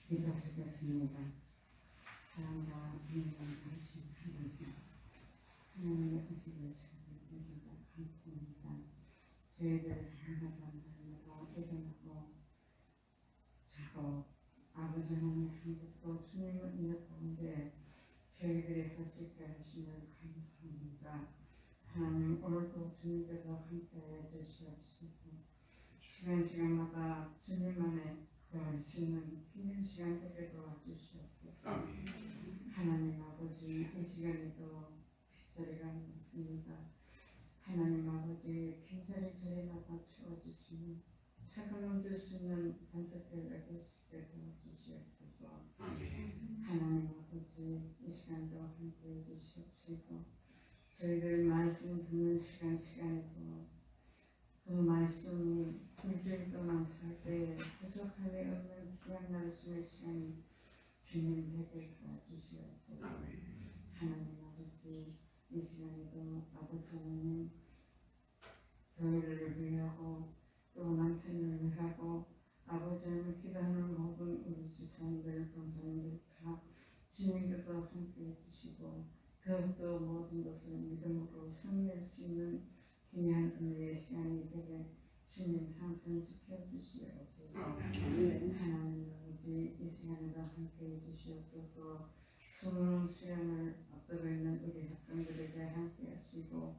기도드렸습니다. 사랑과 은혜가 당신 하나님, 하나님의 뜻을 실현해주셔서 감사합니다. 저희들 하나가 하나로 일어나고 자고 아버지 하나님 한국도 주님을 인해 가운데 저희들이 할 수 있게 하시면 감사합니다. 하나님 오늘도 주님께서 함께해 주시옵시고 시간마다 주님 안에 거할 수 있는 귀한 시간 되게 도와주시옵소서. 하나님 아버지 이 시간에도 빗자리가 많습니다. 하나님 아버지 빈자리 자리마다 채워주시는 착한 얹을 수 있는 반석들을 얻을 수 있게 도와주시옵소서. 하나님 아버지 이 시간도 함께해 주시옵시고 저희들 말씀 듣는 시간에도 그 말씀이 일주일 동안 살 때에 부족함이 없는 귀한 말씀의 시간이 주님 되게 도와주시옵소서. 하나님 아버지 이 시간에도 아버지 하나님 교회를 위하고 또 남편을 위하고 아버지 하나님 기도하는 모든 우리 지성들 동생들 다 주님께서 함께해 주시고 더욱더 모든 것을 믿음으로 승리할 수 있는 귀한 은혜의 시간이 되게 주님 항상 지켜주시옵소서. 하나님 아버지 이 시간에도 함께해 주시옵소서. 수능 시험을 앞두고 있는 우리 학생들에게 함께 하시고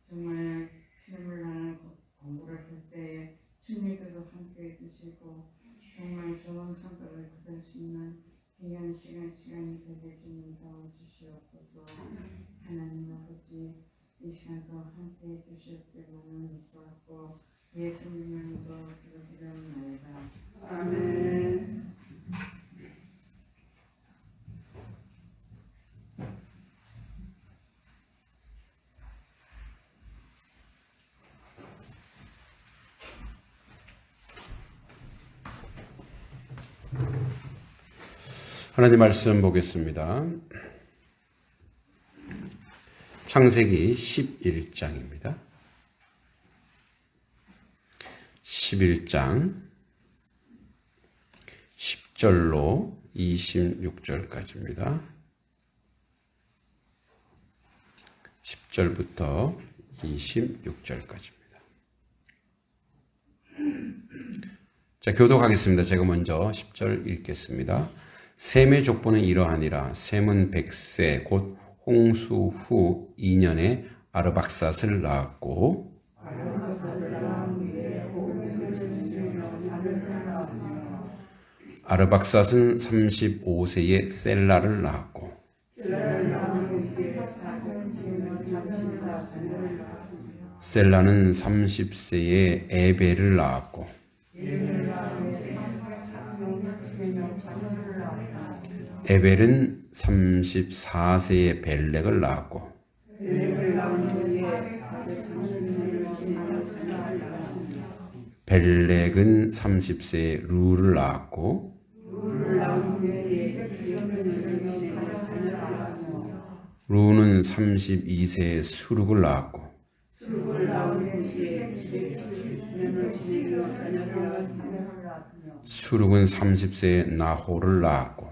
정말 피눈물 나는 공부를 할 때에 주님께서 함께해 주시고 정말 좋은 성과를 거둘 수 있는 귀한 시간이 되게 주님 도와주시옵소서. 하나님 아버지 이 시간도 함께해 주시옵기를 믿사옵고 예수님의 이름으로 기도드리옵나이다. 아멘. 하나님 말씀 보겠습니다. 창세기 11장입니다. 11장 10절로 26절까지입니다. 10절부터 26절까지입니다. 자, 교독하겠습니다. 제가 먼저 10절 읽겠습니다. 셈의 족보는 이러하니라. 셈은 100세 곧 홍수 후 2년에 아르박삿을 낳았고 아르박삿은 35세에 셀라를 낳았고 셀라는 30세에 에벨을 낳았고 에벨은 34세에 벨렉을 낳았고 벨렉은 30세에 루를 낳았고 루는 32세에 수룩을 낳았고 수룩은 30세에 나홀을 낳았고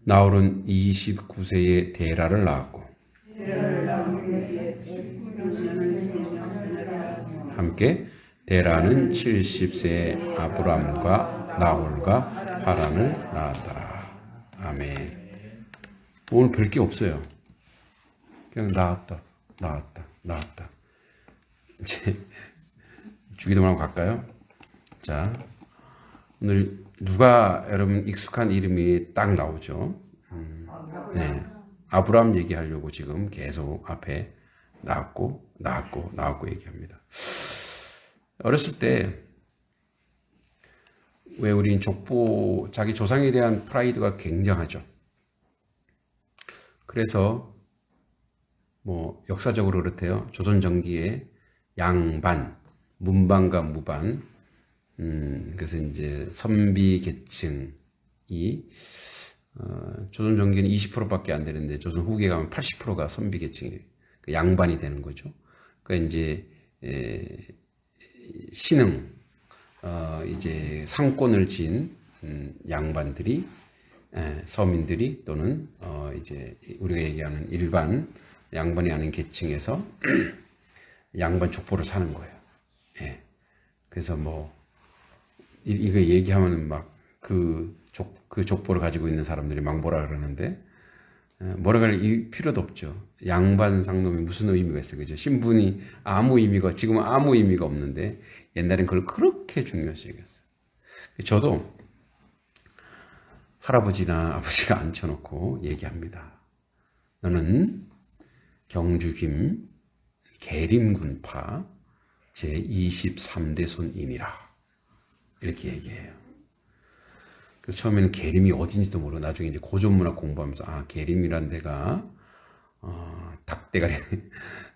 나홀은 29세에 데라를 낳았고 함께 데라는 70세에 아브람과 나홀과 하란을 낳았더라. 아멘. 오늘 별 게 없어요. 그냥 낳았다. 이제 주기도문하고 갈까요? 자, 오늘 누가 여러분 익숙한 이름이 딱 나오죠. 네, 아브람 얘기하려고 지금 계속 앞에 낳았고 얘기합니다. 어렸을 때 왜 우린 족보 자기 조상에 대한 프라이드가 굉장하죠. 그래서 뭐 역사적으로 그렇대요. 조선 전기에 양반, 문반과 무반, 그래서 이제 선비 계층이 조선 전기는 20%밖에 안 되는데 조선 후기에 가면 80%가 선비 계층이 양반이 되는 거죠. 그러니까 이제 신흥 이제 상권을 지은 양반들이 서민들이 또는 이제 우리가 얘기하는 일반 양반이 아닌 계층에서 양반 족보를 사는 거예요. 예. 그래서 뭐 이거 얘기하면 막 그 족보를 가지고 있는 사람들이 막 뭐라 그러는데 뭐라 할 필요도 없죠. 양반 상놈이 무슨 의미가 있어요, 그죠? 신분이 아무 의미가 지금은 아무 의미가 없는데 옛날엔 그걸 그렇게 중요시 여겼어요. 저도 할아버지나 아버지가 앉혀놓고 얘기합니다. 너는 경주김 계림군파 제23대 손인이라 이렇게 얘기해요. 그래서 처음에는 계림이 어딘지도 모르고 나중에 이제 고전문학 공부하면서 계림이란 데가 닭대가리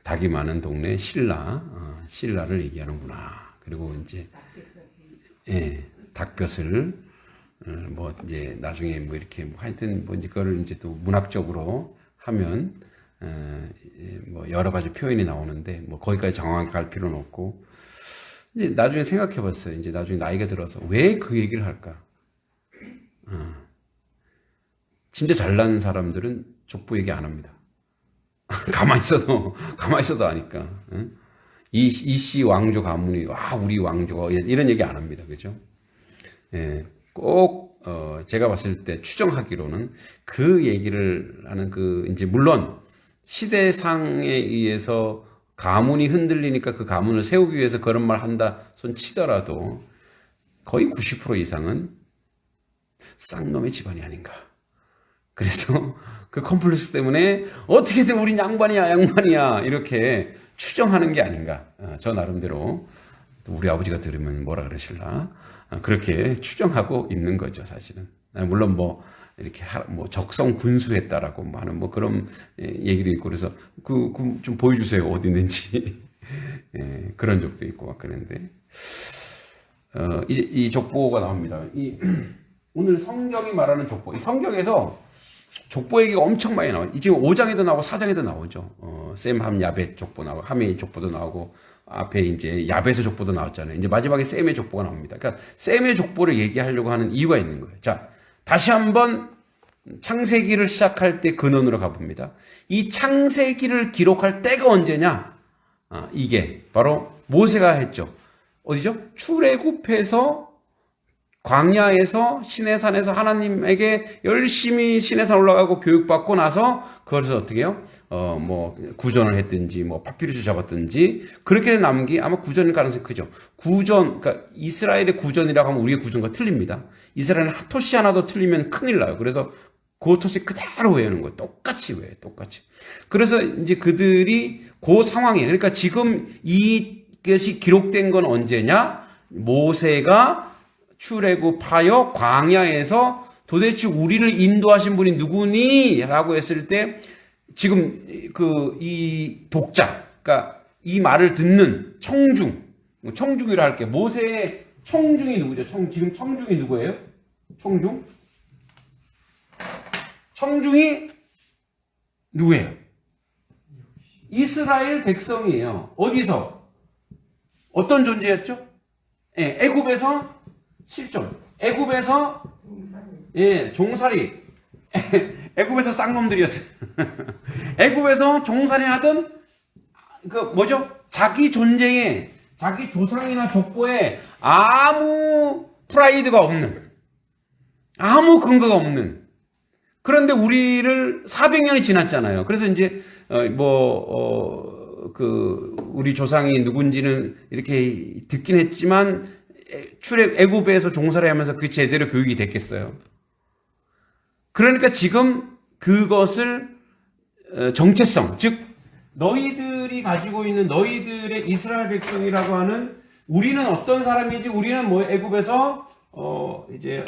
닭이 많은 동네 신라를 얘기하는구나. 그리고 이제 닭볕을 뭐 이제 나중에 뭐 이렇게 뭐 하여튼 뭐 이제 그거를 이제 또 문학적으로 하면 뭐 여러 가지 표현이 나오는데 뭐 거기까지 정확하게 갈 필요는 없고 이제 나중에 생각해봤어요. 이제 나중에 나이가 들어서 왜 그 얘기를 할까? 진짜 잘난 사람들은 족보 얘기 안 합니다. 가만히 있어도 아니까. 이씨 왕조 가문이 우리 왕조가 이런 얘기 안 합니다. 그죠? 예, 꼭 제가 봤을 때 추정하기로는 그 얘기를 하는 이제 물론 시대상에 의해서 가문이 흔들리니까 그 가문을 세우기 위해서 그런 말 한다 손 치더라도 거의 90% 이상은 쌍놈의 집안이 아닌가. 그래서 그 컴플렉스 때문에 어떻게든 우린 양반이야 이렇게 추정하는 게 아닌가. 저 나름대로 우리 아버지가 들으면 뭐라 그러실라. 그렇게 추정하고 있는 거죠, 사실은. 물론 뭐 이렇게 뭐 적성 군수했다라고 하는 뭐 그런 얘기도 있고 그래서 좀 보여주세요, 어디 있는지. 그런 적도 있고 막 그런데 이제 이 족보가 나옵니다. 오늘 성경이 말하는 족보, 이 성경에서 족보 얘기가 엄청 많이 나와요. 지금 5장에도 나오고 4장에도 나오죠. 셈함 야벳 족보 나오고 함의 족보도 나오고 앞에 이제 야벳의 족보도 나왔잖아요. 이제 마지막에 셈의 족보가 나옵니다. 그러니까 셈의 족보를 얘기하려고 하는 이유가 있는 거예요. 자, 다시 한번 창세기를 시작할 때 근원으로 가봅니다. 이 창세기를 기록할 때가 언제냐? 이게 바로 모세가 했죠. 어디죠? 출애굽해서 광야에서 시내산에서 하나님에게 열심히 시내산 올라가고 교육받고 나서 그것을 어떻게 해요? 뭐 구전을 했든지 뭐 파피루스 잡았든지 그렇게 남기 아마 구전일 가능성이 크죠. 그러니까 이스라엘의 구전이라고 하면 우리의 구전과 틀립니다. 이스라엘은 토시 하나도 틀리면 큰일 나요. 그래서 그 토시 그대로 외우는 거예요. 똑같이 외워요. 똑같이. 그래서 이제 그들이 그 상황이에요. 그러니까 지금 이것이 기록된 건 언제냐? 모세가 출애굽하여 광야에서 도대체 우리를 인도하신 분이 누구니? 라고 했을 때 지금 이 독자, 그러니까 이 말을 듣는 청중이라 할게. 모세의 청중이 누구죠? 지금 청중이 누구예요? 청중이 누구예요? 이스라엘 백성이에요. 어디서? 어떤 존재였죠? 애굽에서 실존. 애굽에서 종살이. 애굽에서 쌍놈들이었어요. 애굽에서 종살이 하던 자기 존재에 자기 조상이나 족보에 아무 프라이드가 없는 아무 근거가 없는 그런데 우리를 400년이 지났잖아요. 그래서 이제 우리 조상이 누군지는 이렇게 듣긴 했지만 애굽에서 종살이 하면서 그게 제대로 교육이 됐겠어요. 그러니까 지금 그것을 정체성, 즉 너희들이 가지고 있는 너희들의 이스라엘 백성이라고 하는 우리는 어떤 사람인지 우리는 뭐 애굽에서 이제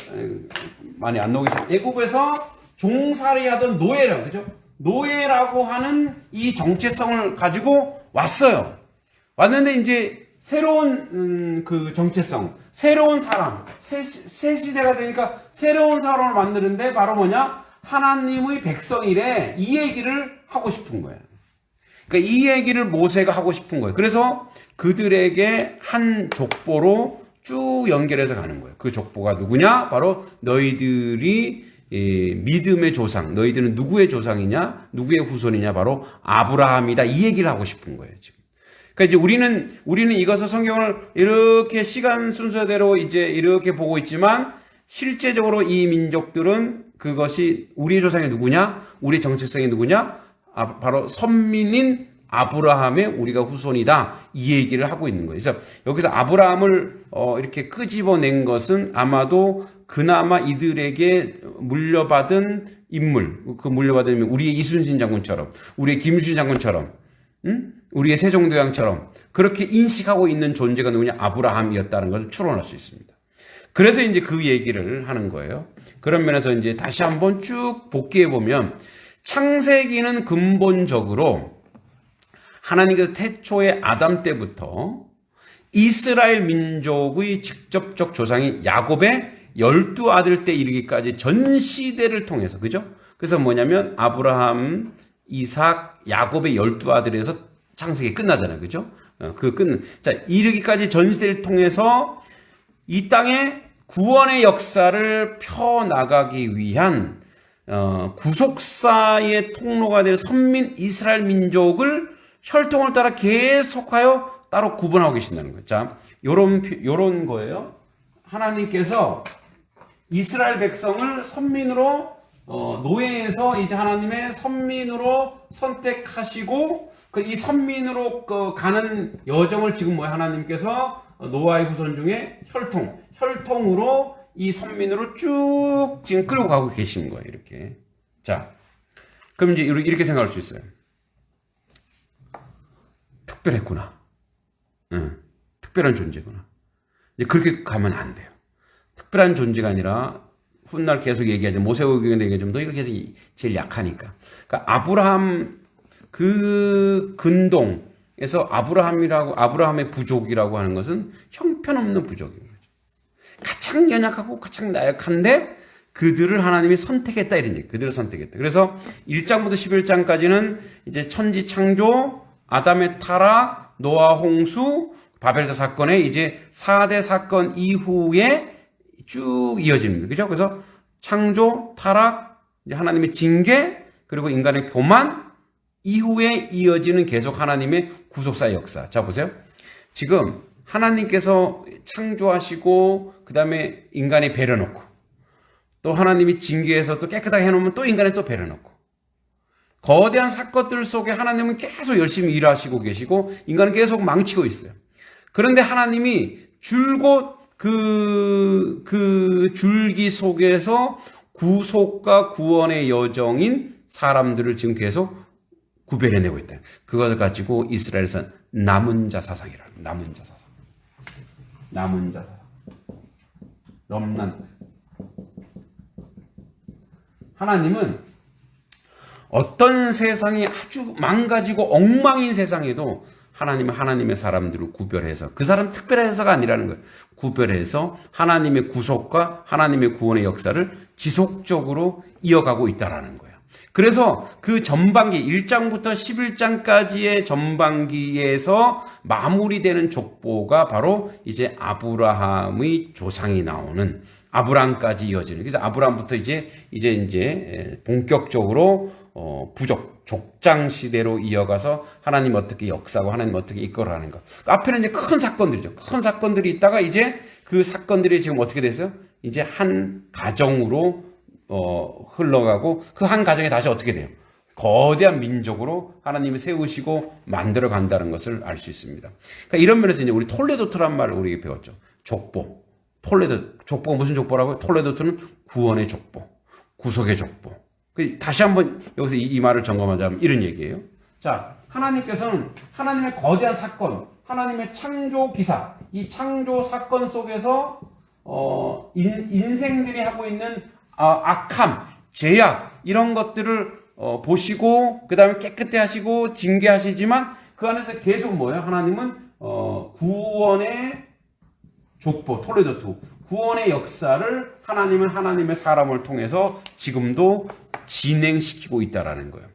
많이 안 나오겠지만 애굽에서 종살이하던 노예라고 그죠? 노예라고 하는 이 정체성을 가지고 왔어요. 왔는데 이제 새로운 그 정체성, 새로운 사람, 새 시대가 되니까 새로운 사람을 만드는데 바로 뭐냐? 하나님의 백성이래. 이 얘기를 하고 싶은 거예요. 그러니까 이 얘기를 모세가 하고 싶은 거예요. 그래서 그들에게 한 족보로 쭉 연결해서 가는 거예요. 그 족보가 누구냐? 바로 너희들이 믿음의 조상, 너희들은 누구의 조상이냐? 누구의 후손이냐? 바로 아브라함이다. 이 얘기를 하고 싶은 거예요, 지금. 그러니까 이제 우리는 이것을 성경을 이렇게 시간 순서대로 이제 이렇게 보고 있지만 실제적으로 이 민족들은 그것이 우리의 조상이 누구냐? 우리의 정체성이 누구냐? 바로 선민인 아브라함의 우리가 후손이다. 이 얘기를 하고 있는 거예요. 그래서 여기서 아브라함을 이렇게 끄집어낸 것은 아마도 그나마 이들에게 물려받은 인물, 우리의 이순신 장군처럼, 우리의 김수진 장군처럼, 우리의 세종대왕처럼 그렇게 인식하고 있는 존재가 누구냐? 아브라함이었다는 것을 추론할 수 있습니다. 그래서 이제 그 얘기를 하는 거예요. 그런 면에서 이제 다시 한번 쭉 복귀해 보면 창세기는 근본적으로 하나님께서 태초의 아담 때부터 이스라엘 민족의 직접적 조상인 야곱의 12아들 때 이르기까지 전 시대를 통해서, 그죠? 그래서 뭐냐면 아브라함, 이삭, 야곱의 12아들에서 창세기 끝나잖아요. 그죠? 자, 이르기까지 전 시대를 통해서 이 땅에 구원의 역사를 펴나가기 위한 구속사의 통로가 될 선민 이스라엘 민족을 혈통을 따라 계속하여 따로 구분하고 계신다는 거예요. 자, 요런 거예요. 하나님께서 이스라엘 백성을 선민으로 노예에서 이제 하나님의 선민으로 선택하시고 이 선민으로 가는 여정을 지금 뭐야? 하나님께서 노아의 후손 중에 혈통으로 이 선민으로 쭉 지금 끌고 가고 계신 거예요. 이렇게. 자, 그럼 이제 이렇게 생각할 수 있어요. 특별했구나. 특별한 존재구나. 이제 그렇게 가면 안 돼요. 특별한 존재가 아니라 훗날 계속 얘기하죠. 모세오경에 얘기하죠. 너희가 계속 제일 약하니까. 그러니까 아브라함 그 근동에서 아브라함의 부족이라고 하는 것은 형편없는 부족인 거죠. 가장 연약하고 가장 나약한데 그들을 하나님이 선택했다 이런 얘기. 그들을 선택했다. 그래서 1장부터 11장까지는 이제 천지 창조, 아담의 타락, 노아 홍수, 바벨탑 사건의 이제 4대 사건 이후에 쭉 이어집니다. 그죠? 그래서 창조, 타락, 이제 하나님의 징계, 그리고 인간의 교만 이후에 이어지는 계속 하나님의 구속사의 역사. 자, 보세요. 지금 하나님께서 창조하시고 그 다음에 인간이 배려놓고 또 하나님이 징계해서 또 깨끗하게 해놓으면 또 인간이 또 배려놓고 거대한 사건들 속에 하나님은 계속 열심히 일하시고 계시고 인간은 계속 망치고 있어요. 그런데 하나님이 줄곧 그 줄기 속에서 구속과 구원의 여정인 사람들을 지금 계속 구별해내고 있다. 그것을 가지고 이스라엘에서 남은 자 사상이라고. 남은 자 사상. 럼넌트. 하나님은 어떤 세상이 아주 망가지고 엉망인 세상에도 하나님은 하나님의 사람들을 구별해서 그 사람 특별해서가 아니라는 거예요. 구별해서 하나님의 구속과 하나님의 구원의 역사를 지속적으로 이어가고 있다라는 거예요. 그래서 그 전반기 1장부터 11장까지의 전반기에서 마무리되는 족보가 바로 이제 아브라함의 조상이 나오는 아브라함까지 이어지는. 그래서 아브라함부터 이제 본격적으로 부족 족장 시대로 이어가서 하나님 어떻게 역사하고 하나님 어떻게 이끌어가는 것. 앞에는 이제 큰 사건들이죠. 큰 사건들이 있다가 이제 그 사건들이 지금 어떻게 됐어요? 이제 한 가정으로 흘러가고 그 한 가정이 다시 어떻게 돼요? 거대한 민족으로 하나님이 세우시고 만들어 간다는 것을 알 수 있습니다. 그러니까 이런 면에서 이제 우리 톨레도트란 말을 우리에게 배웠죠. 족보. 족보가 무슨 족보라고요? 톨레도트는 구원의 족보, 구속의 족보. 다시 한번 여기서 이 말을 점검하자면 이런 얘기예요. 자, 하나님께서는 하나님의 거대한 사건, 하나님의 창조 기사, 이 창조 사건 속에서 인생들이 하고 있는 악함, 죄악 이런 것들을 보시고 그 다음에 깨끗해 하시고 징계하시지만 그 안에서 계속 뭐예요? 하나님은 구원의 족보, 톨레도트, 구원의 역사를 하나님은 하나님의 사람을 통해서 지금도 진행시키고 있다라는 거예요.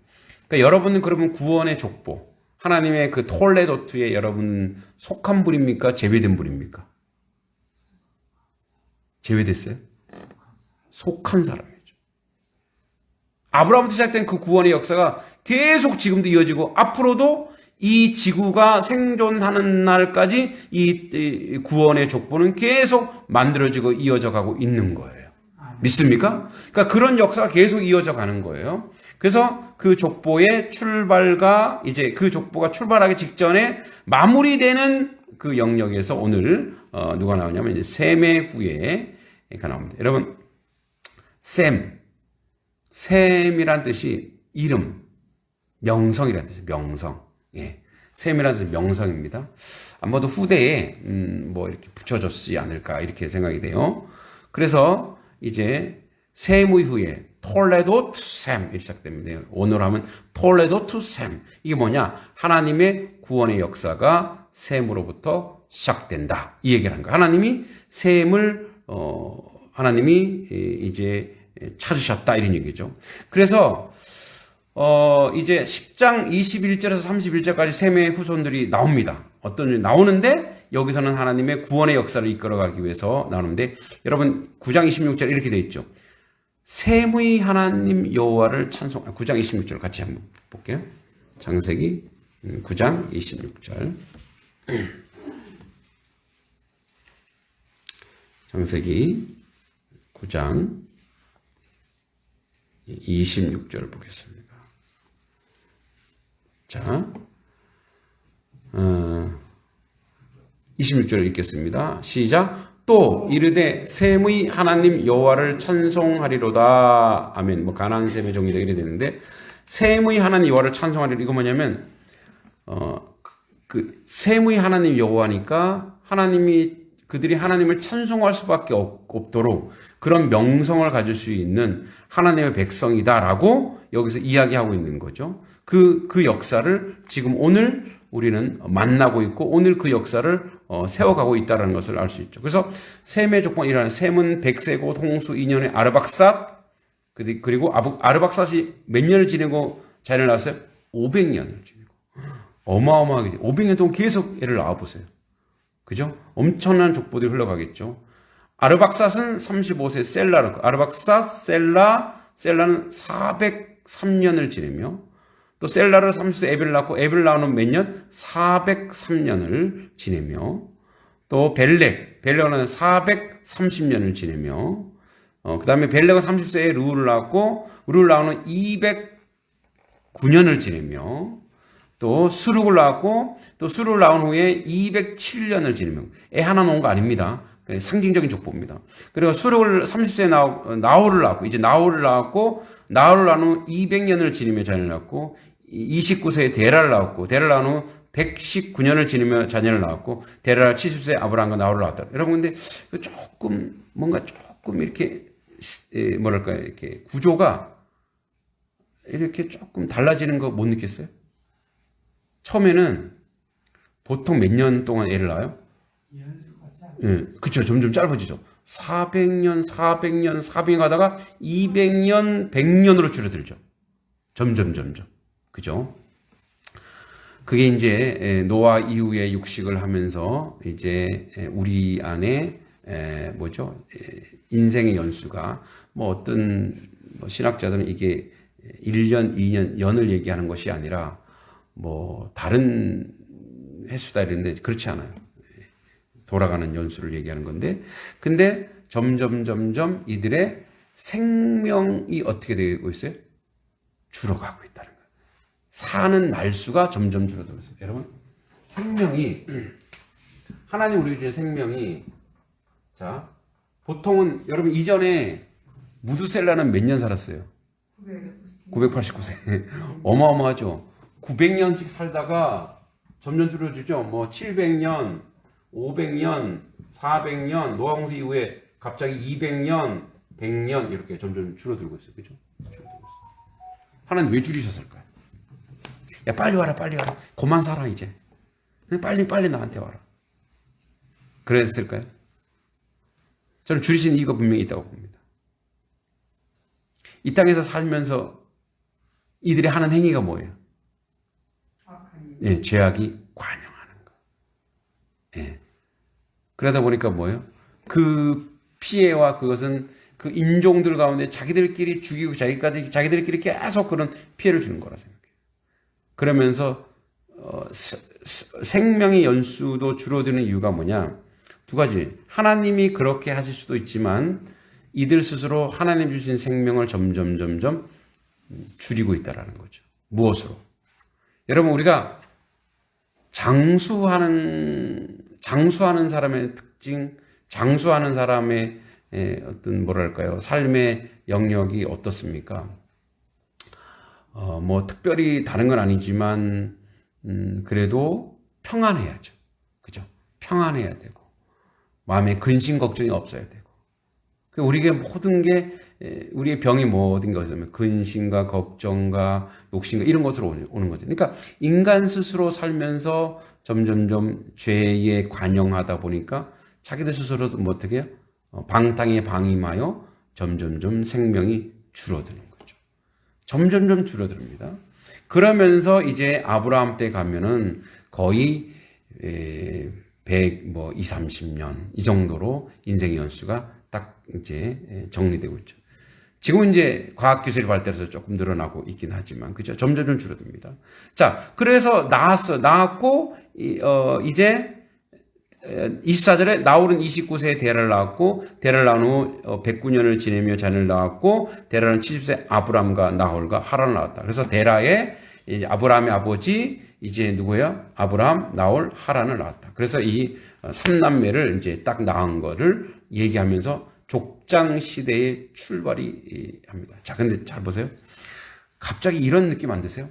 그러니까 여러분은 그러면 구원의 족보, 하나님의 그 톨레도트에 여러분 속한 분입니까? 제외된 분입니까? 제외됐어요? 속한 사람이죠. 아브라함부터 시작된 그 구원의 역사가 계속 지금도 이어지고 앞으로도 이 지구가 생존하는 날까지 이 구원의 족보는 계속 만들어지고 이어져 가고 있는 거예요. 믿습니까? 그러니까 그런 역사가 계속 이어져 가는 거예요. 그래서 그 족보의 출발과 이제 그 족보가 출발하기 직전에 마무리되는 그 영역에서 오늘 누가 나오냐면 이제 셈의 후예가 나옵니다. 여러분, 셈이란 뜻이 이름, 명성이란 뜻이에요. 명성. 예. 셈이라는 뜻이 명성입니다. 아마도 후대에 뭐 이렇게 붙여줬지 않을까 이렇게 생각이 돼요. 그래서 이제 셈의 후예 톨레도 투 셈 이렇게 시작됩니다. 오늘 하면 톨레도 투 셈. 이게 뭐냐? 하나님의 구원의 역사가 셈으로부터 시작된다. 이 얘기를 한 거예요. 하나님이 셈을 하나님이 이제 찾으셨다 이런 얘기죠. 그래서 이제 10장 21절에서 31절까지 셈의 후손들이 나옵니다. 어떤 나오는데 여기서는 하나님의 구원의 역사를 이끌어가기 위해서 나오는데 여러분 9장 26절 이렇게 돼 있죠. 셈의 하나님 여호와를 찬송. 9장 26절 같이 한번 볼게요. 창세기 9장 26절. 창세기 9장 26절 보겠습니다. 자, 26절 읽겠습니다. 시작. 또 이르되 셈의 하나님 여호와를 찬송하리로다. 아멘. 뭐 가나안 셈의 종이다 이래 되는데 셈의 하나님 여호와를 찬송하리로다. 이거 뭐냐면 그 셈의 하나님 여호와니까 하나님이 그들이 하나님을 찬송할 수밖에 없도록 그런 명성을 가질 수 있는 하나님의 백성이다라고 여기서 이야기하고 있는 거죠. 그 역사를 지금 오늘 우리는 만나고 있고 오늘 그 역사를 세워가고 있다는 것을 알 수 있죠. 그래서 셈의 조건이라는 셈은 100세고 홍수 2년의 아르박삿 그리고 아르박삿이 몇 년을 지내고 자녀를 낳았어요? 500년을 지내고 어마어마하게 500년 동안 계속 애를 낳아보세요. 그죠? 엄청난 족보들이 흘러가겠죠. 아르박삿은 35세 셀라를 아르박삿, 셀라는 403년을 지내며 또 셀라를 30세 에벨을 낳고 에벨을 낳는 몇 년? 403년을 지내며 또 벨렉은 430년을 지내며 그 다음에 벨렉은 30세에 르우를 낳고 르우를 낳는 209년을 지내며 또 수룩을 낳았고 또 수룩을 낳은 후에 207년을 지내며 애 하나 놓은 거 아닙니다. 상징적인 족보입니다. 그리고 수룩을 30세에 나홀을 낳았고 이제 나홀을 낳았고 나홀을 낳은 후 200년을 지내며 자녀를 낳았고 29세에 데라를 낳았고 데라를 낳은 후 119년을 지내며 자녀를 낳았고 데라가 70세에 아브라함과 나홀을 낳았다. 여러분 근데 조금 뭔가 조금 이렇게 뭐랄까요 이렇게 구조가 이렇게 조금 달라지는 거 못 느꼈어요? 처음에는 보통 몇 년 동안 애를 낳아요? 예, 그쵸. 점점 짧아지죠. 400년 가다가 200년, 100년으로 줄어들죠. 점점. 그죠? 그게 이제 노아 이후에 육식을 하면서 이제 우리 안에 인생의 연수가 뭐 어떤 신학자들은 이게 1년, 2년, 연을 얘기하는 것이 아니라 뭐 다른 횟수다 이랬는데 그렇지 않아요. 돌아가는 연수를 얘기하는 건데 근데 점점 이들의 생명이 어떻게 되고 있어요? 줄어가고 있다는 거예요. 사는 날수가 점점 줄어들고 있어요. 여러분 생명이 하나님 우리 주신 생명이 자 보통은 여러분 이전에 무두셀라는 몇 년 살았어요? 989세 어마어마하죠. 900년씩 살다가 점점 줄어들죠. 뭐 700년, 500년, 400년, 노아홍수 이후에 갑자기 200년, 100년 이렇게 점점 줄어들고 있어요. 그죠? 하나님 왜 줄이셨을까요? 야 빨리 와라. 그만 살아 이제. 빨리 나한테 와라. 그랬을까요? 저는 줄이신 이유가 분명히 있다고 봅니다. 이 땅에서 살면서 이들이 하는 행위가 뭐예요? 예, 죄악이 관영하는 거. 예. 그러다 보니까 뭐예요? 그 피해와 그것은 그 인종들 가운데 자기들끼리 죽이고 자기들끼리 계속 그런 피해를 주는 거라 생각해요. 그러면서 생명의 연수도 줄어드는 이유가 뭐냐? 두 가지. 하나님이 그렇게 하실 수도 있지만 이들 스스로 하나님 주신 생명을 점점 줄이고 있다라는 거죠. 무엇으로? 여러분, 우리가 장수하는 사람의 특징, 장수하는 사람의 어떤 뭐랄까요, 삶의 영역이 어떻습니까? 뭐 특별히 다른 건 아니지만 그래도 평안해야죠. 그죠? 평안해야 되고 마음에 근심 걱정이 없어야 되고. 우리에게 모든 게 우리의 병이 뭐든가 하면 근심과 걱정과 욕심과 이런 것으로 오는 거죠. 그러니까 인간 스스로 살면서 점점점 죄에 관영하다 보니까 자기들 스스로도 뭐 어떻게 해요? 방탕에 방임하여 점점점 생명이 줄어드는 거죠. 점점점 줄어듭니다. 그러면서 이제 아브라함 때 가면은 거의 100, 30년 이 정도로 인생의 연수가 딱 이제 정리되고 있죠. 지금 이제 과학기술이 발달해서 조금 늘어나고 있긴 하지만, 그죠? 점점 줄어듭니다. 자, 그래서 낳았고, 이제 24절에 나홀은 29세에 데라를 낳았고, 데라를 낳은 후 109년을 지내며 자녀를 낳았고, 데라는 70세 아브람과 나홀과 하란을 낳았다. 그래서 데라의 아브라함의 아버지, 이제 누구예요? 아브라함, 나홀, 하란을 낳았다. 그래서 이 3남매를 이제 딱 낳은 거를 얘기하면서 족장 시대의 출발이 합니다. 자, 근데 잘 보세요. 갑자기 이런 느낌 안 드세요?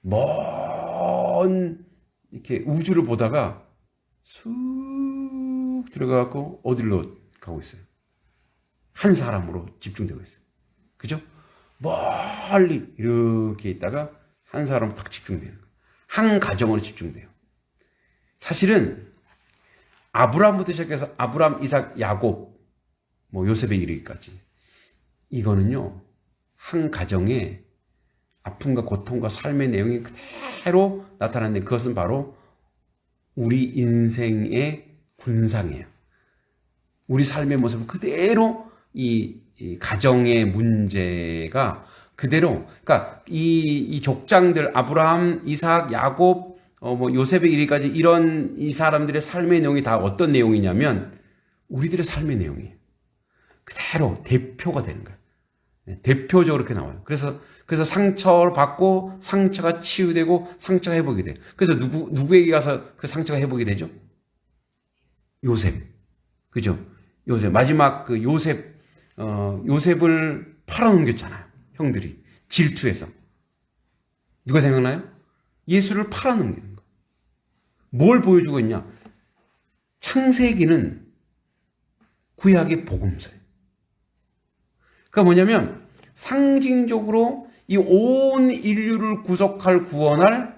먼 이렇게 우주를 보다가 쑥 들어가고 어디로 가고 있어요? 한 사람으로 집중되고 있어요. 그죠? 멀리 이렇게 있다가 한 사람으로 딱 집중되는 거예요. 한 가정으로 집중돼요. 사실은 아브라함부터 시작해서 아브라함, 이삭, 야곱, 요셉에 이르기까지 이거는요, 한 가정의 아픔과 고통과 삶의 내용이 그대로 나타나는데 그것은 바로 우리 인생의 군상이에요. 우리 삶의 모습은 그대로 이 가정의 문제가 그대로, 그러니까 이 족장들 아브라함, 이삭, 야곱, 요셉에 이르기까지 이런 이 사람들의 삶의 내용이 다 어떤 내용이냐면 우리들의 삶의 내용이에요. 그대로 대표가 되는 거예요. 대표적으로 이렇게 나와요. 그래서 상처를 받고 상처가 치유되고 상처가 회복이 돼요. 그래서 누구에게 가서 그 상처가 회복이 되죠? 요셉. 그죠? 요셉. 마지막 그 요셉을 팔아넘겼잖아요. 형들이. 질투해서. 누가 생각나요? 예수를 팔아넘기는 거. 뭘 보여주고 있냐? 창세기는 구약의 복음서예요. 그러니까 뭐냐면 상징적으로 이 온 인류를 구속할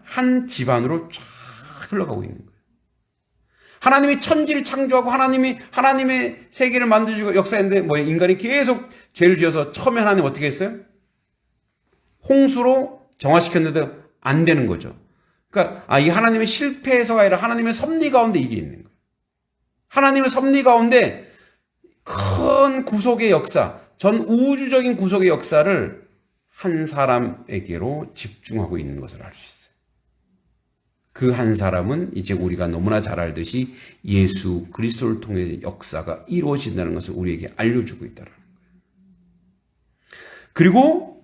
한 집안으로 쫙 흘러가고 있는 거예요. 하나님이 천지를 창조하고 하나님의 세계를 만드시고 역사했는데 인간이 계속 죄를 지어서 처음에 하나님 어떻게 했어요? 홍수로 정화시켰는데 안 되는 거죠. 그러니까 이 하나님의 실패에서가 아니라 하나님의 섭리 가운데 이게 있는 거예요. 하나님의 섭리 가운데 큰 구속의 역사, 전 우주적인 구속의 역사를 한 사람에게로 집중하고 있는 것을 알 수 있어요. 그 한 사람은 이제 우리가 너무나 잘 알듯이 예수 그리스도를 통해 역사가 이루어진다는 것을 우리에게 알려주고 있다는 거예요. 그리고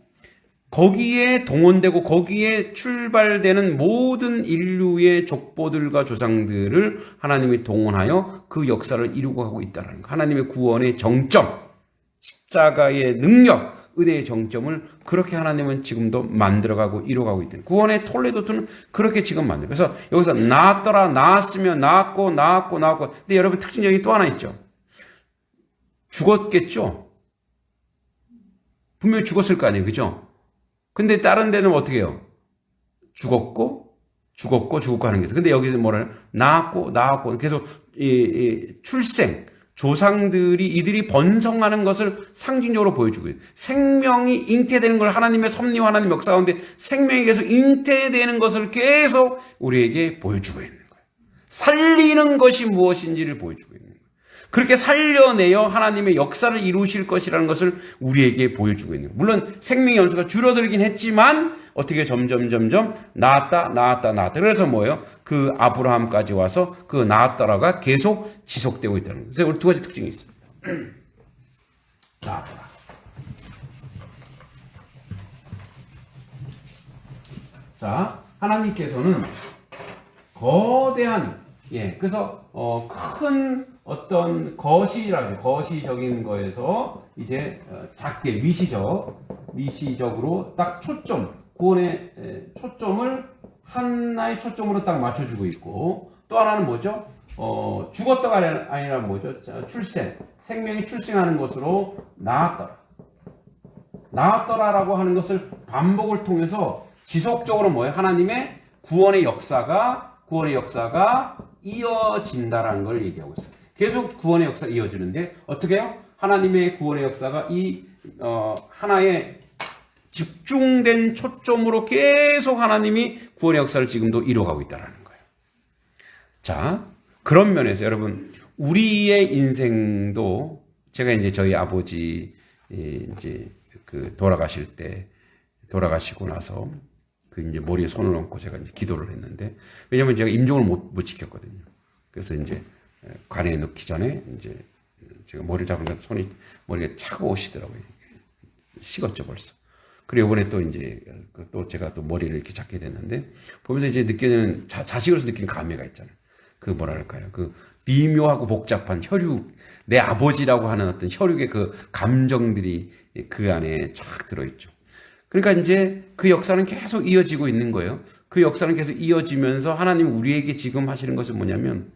거기에 동원되고 거기에 출발되는 모든 인류의 족보들과 조상들을 하나님이 동원하여 그 역사를 이루고 가고 있다는 거. 하나님의 구원의 정점, 십자가의 능력, 은혜의 정점을 그렇게 하나님은 지금도 만들어가고 이루어가고 있다. 구원의 톨레도트는 그렇게 지금 만들어요. 그래서 여기서 낳았더라, 낳았으면 낳았고. 근데 여러분 특징적인 또 하나 있죠. 죽었겠죠? 분명히 죽었을 거 아니에요. 그죠? 근데 다른 데는 어떻게 해요? 죽었고 하는 거죠. 근데 여기서 뭐라요? 낳았고. 계속 출생, 조상들이 이들이 번성하는 것을 상징적으로 보여주고 있어요. 생명이 잉태되는 걸 하나님의 섭리와 하나님의 역사 가운데 생명이 계속 잉태되는 것을 계속 우리에게 보여주고 있는 거예요. 살리는 것이 무엇인지를 보여주고 있는 거예요. 그렇게 살려내어 하나님의 역사를 이루실 것이라는 것을 우리에게 보여주고 있는 거예요. 물론 생명의 연수가 줄어들긴 했지만 어떻게 점점 나았다. 그래서 뭐예요? 그 아브라함까지 와서 그 나았다라가 계속 지속되고 있다는 거예요. 그래서 우리 두 가지 특징이 있습니다. 나았다. 자, 하나님께서는 거대한, 그래서 큰 어떤 거시적인 거에서 이제 작게 미시적으로 딱 구원의 초점을 하나의 초점으로 딱 맞춰주고 있고, 또 하나는 뭐죠? 죽었다가 아니라 뭐죠? 생명이 출생하는 것으로 나았더라라고 하는 것을 반복을 통해서 지속적으로 뭐예요? 하나님의 구원의 역사가 이어진다라는 걸 얘기하고 있어요. 계속 구원의 역사가 이어지는데 어떻게 해요? 하나님의 구원의 역사가 하나의 집중된 초점으로 계속 하나님이 구원의 역사를 지금도 이루어가고 있다는 거예요. 자, 그런 면에서 여러분, 우리의 인생도 제가 이제 저희 아버지 이제 돌아가시고 나서 이제 머리에 손을 얹고 제가 이제 기도를 했는데, 왜냐면 제가 임종을 못 지켰거든요. 그래서 이제 관에 넣기 전에 이제 제가 머리를 잡으니까 머리가 차가우시더라고요. 식었죠, 벌써. 그리고 이번에 또 이제 또 제가 또 머리를 이렇게 잡게 됐는데, 보면서 이제 느끼는 자식으로서 느끼는 감회가 있잖아요. 그 뭐랄까요. 그 미묘하고 복잡한 내 아버지라고 하는 어떤 혈육의 그 감정들이 그 안에 쫙 들어있죠. 그러니까 이제 그 역사는 계속 이어지고 있는 거예요. 그 역사는 계속 이어지면서 하나님 우리에게 지금 하시는 것은 뭐냐면,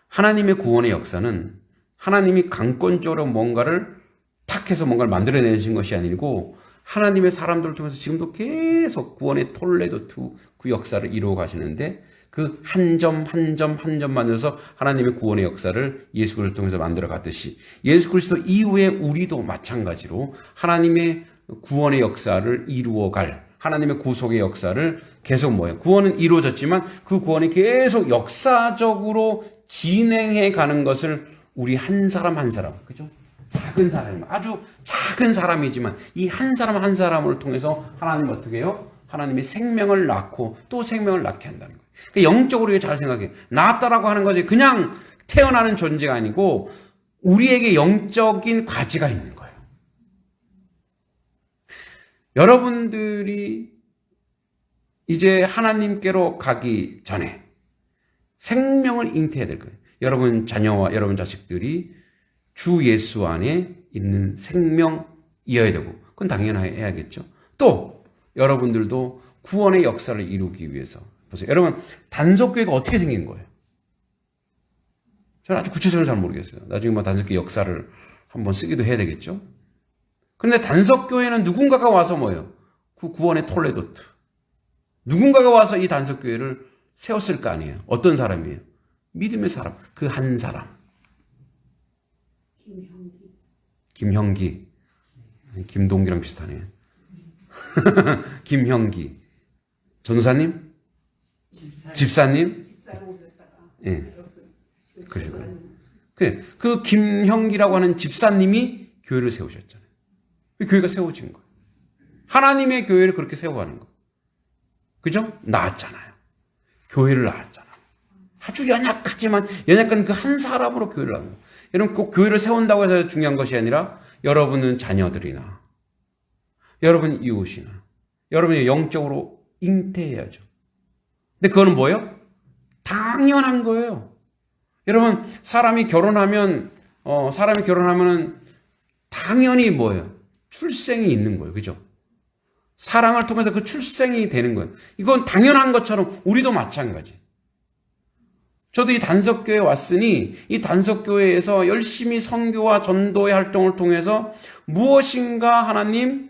하나님의 구원의 역사는 하나님이 강권적으로 뭔가를 탁 해서 뭔가를 만들어내신 것이 아니고, 하나님의 사람들을 통해서 지금도 계속 구원의 톨레도 그 역사를 이루어 가시는데, 그 한 점 만들어서 하나님의 구원의 역사를 예수 그리스도를 통해서 만들어 갔듯이, 예수 그리스도 이후에 우리도 마찬가지로 하나님의 구원의 역사를 이루어갈, 하나님의 구속의 역사를 계속 구원은 이루어졌지만 그 구원이 계속 역사적으로 진행해 가는 것을 우리 한 사람, 그죠? 작은 사람, 아주 작은 사람이지만 이 한 사람을 통해서 하나님 어떻게 해요? 하나님의 생명을 낳고 또 생명을 낳게 한다는 거예요. 그러니까 영적으로 잘 생각해요. 낳았다라고 하는 것이 그냥 태어나는 존재가 아니고 우리에게 영적인 과제가 있는 거예요. 여러분들이 이제 하나님께로 가기 전에 생명을 잉태해야 될 거예요. 여러분 자녀와 여러분 자식들이 주 예수 안에 있는 생명이어야 되고, 그건 당연해야겠죠. 또 여러분들도 구원의 역사를 이루기 위해서 보세요. 여러분, 단속교회가 어떻게 생긴 거예요? 저는 아주 구체적으로 잘 모르겠어요. 나중에 단속교회 역사를 한번 쓰기도 해야 되겠죠. 그런데 단속교회는 누군가가 와서 그 구원의 톨레도트, 누군가가 와서 이 단속교회를 세웠을 거 아니에요. 어떤 사람이에요? 믿음의 사람, 그 한 사람. 김형기. 김동기랑 비슷하네요. 김형기. 전사님? 집사님? 예. 그 김형기라고 하는 집사님이 교회를 세우셨잖아요. 교회가 세워진 거예요. 하나님의 교회를 그렇게 세워가는 거. 그죠? 낳았잖아요. 교회를 낳았잖아요. 아주 연약한 그 한 사람으로 교회를 낳는 거예요. 여러분, 꼭 교회를 세운다고 해서 중요한 것이 아니라 여러분은 자녀들이나 여러분 이웃이나 여러분이 영적으로 잉태해야죠. 근데 그거는 뭐예요? 당연한 거예요. 여러분, 사람이 결혼하면은 당연히 출생이 있는 거예요. 그죠? 사랑을 통해서 그 출생이 되는 거예요. 이건 당연한 것처럼 우리도 마찬가지. 저도 이 단석교회에 왔으니 이 단석교회에서 열심히 선교와 전도의 활동을 통해서 무엇인가 하나님,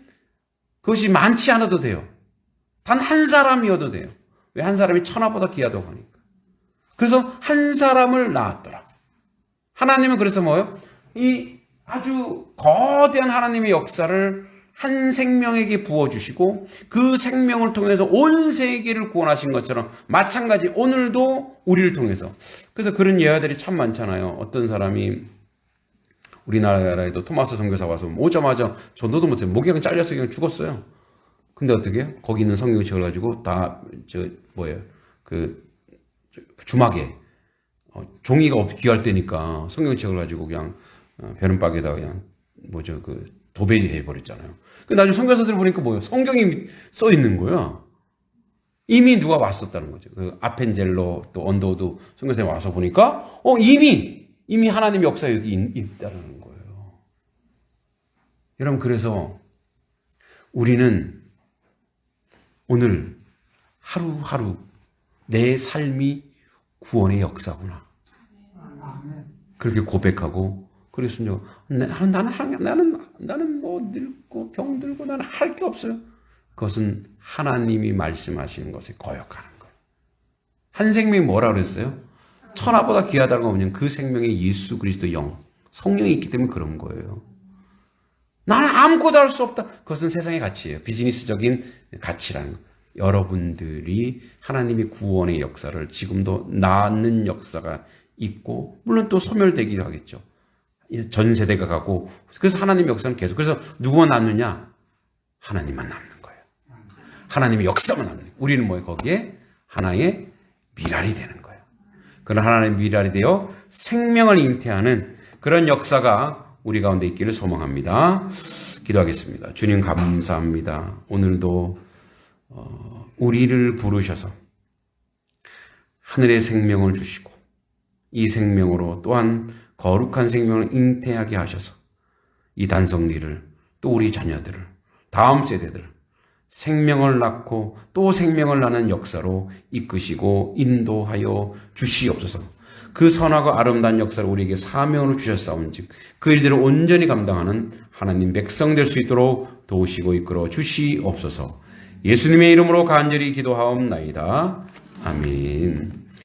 그것이 많지 않아도 돼요. 단 한 사람이어도 돼요. 왜? 한 사람이 천하보다 귀하다고 하니까. 그래서 한 사람을 낳았더라. 하나님은 그래서 이 아주 거대한 하나님의 역사를 한 생명에게 부어주시고 그 생명을 통해서 온 세계를 구원하신 것처럼 마찬가지 오늘도 우리를 통해서. 그래서 그런 예화들이 참 많잖아요. 어떤 사람이 우리나라에도 토마스 선교사 와서 오자마자 전도도 못해 목이 잘려서 그냥 죽었어요. 근데 어떻게 해요? 거기 있는 성경책을 가지고 다 주막에 종이가 귀할 때니까 성경책을 가지고 그냥 베른박에다 그냥 도배지 해버렸잖아요. 근데 나중에 선교사들 보니까 뭐예요? 성경이 써 있는 거야. 이미 누가 왔었다는 거죠. 그 아펜젤로 또 언더우드 선교사님 와서 보니까 이미 하나님의 역사 여기 있다는 거예요. 여러분, 그래서 우리는 오늘 하루하루 내 삶이 구원의 역사구나. 그렇게 고백하고, 그래서 나는 뭐 늙고 병들고 나는 할 게 없어요. 그것은 하나님이 말씀하시는 것에 거역하는 거예요. 한 생명이 뭐라 그랬어요? 천하보다 귀하다는 거 뭐냐면 그 생명에 예수 그리스도 영, 성령이 있기 때문에 그런 거예요. 나는 아무것도 할 수 없다. 그것은 세상의 가치예요. 비즈니스적인 가치라는 거. 여러분들이 하나님이 구원의 역사를 지금도 낳는 역사가 있고, 물론 또 소멸되기도 하겠죠. 전 세대가 가고, 그래서 하나님의 역사는 계속. 그래서 누구만 남느냐? 하나님만 남는 거예요. 하나님의 역사만 남는 거예요. 우리는 뭐예요? 거기에 하나의 미랄이 되는 거예요. 그런 하나님의 미랄이 되어 생명을 잉태하는 그런 역사가 우리 가운데 있기를 소망합니다. 기도하겠습니다. 주님 감사합니다. 오늘도 우리를 부르셔서 하늘의 생명을 주시고 이 생명으로 또한 거룩한 생명을 잉태하게 하셔서 이 단성리를 또 우리 자녀들을 다음 세대들 생명을 낳고 또 생명을 낳는 역사로 이끄시고 인도하여 주시옵소서. 그 선하고 아름다운 역사를 우리에게 사명으로 주셨사온즉 그 일들을 온전히 감당하는 하나님 백성 될 수 있도록 도우시고 이끌어 주시옵소서. 예수님의 이름으로 간절히 기도하옵나이다. 아멘.